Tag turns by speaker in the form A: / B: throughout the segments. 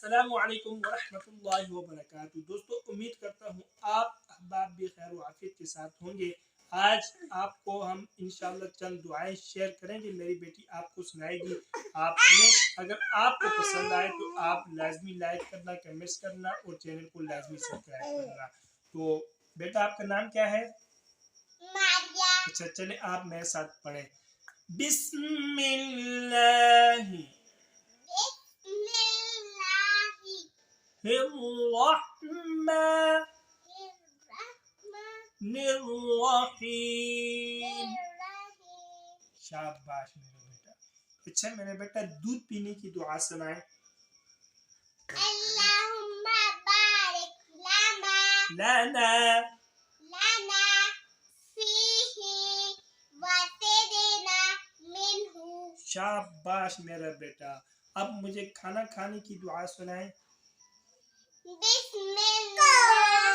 A: السلام علیکم ورحمۃ اللہ وبرکاتہ۔ دوستو امید کرتا ہوں آپ احباب بھی خیر و عافیت کے ساتھ ہوں گے۔ آج آپ کو ہم انشاءاللہ چند دعائیں شیئر کریں گے، میری بیٹی آپ کو سنائے گی، آپ سنیں۔ اگر آپ کو پسند آئے تو آپ لازمی لائک کرنا، کمنٹس کرنا اور چینل کو لازمی سبسکرائب کرنا۔ تو بیٹا آپ کا نام کیا ہے؟ اچھا چلیں آپ میرے ساتھ پڑھیں۔ بسم اللہ الرحمن الرحیم۔ شاباش میرے بیٹا۔ اچھا میرے بیٹا دودھ پینے کی دعا سنائیں۔ اللہم بارک لنا فیہ وزدنا منہ۔ شاباش میرا بیٹا۔ اب مجھے کھانا کھانے کی دعا سنائیں۔ بسم اللہ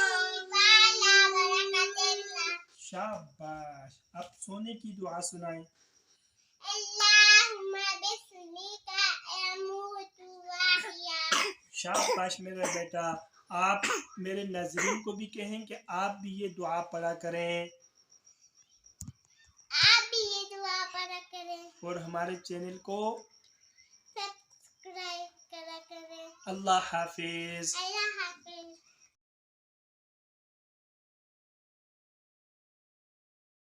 A: وعلی برکۃ اللہ۔ شاباش۔ اب سونے کی دعا سنائیں۔ اللہم بسمک اموت واحیا۔ شاباش میرا بیٹا۔ آپ میرے ناظرین کو بھی کہیں کہ آپ بھی یہ دعا پڑھا کریں، اور ہمارے چینل کو سبسکرائب کرا کریں۔ اللہ حافظ۔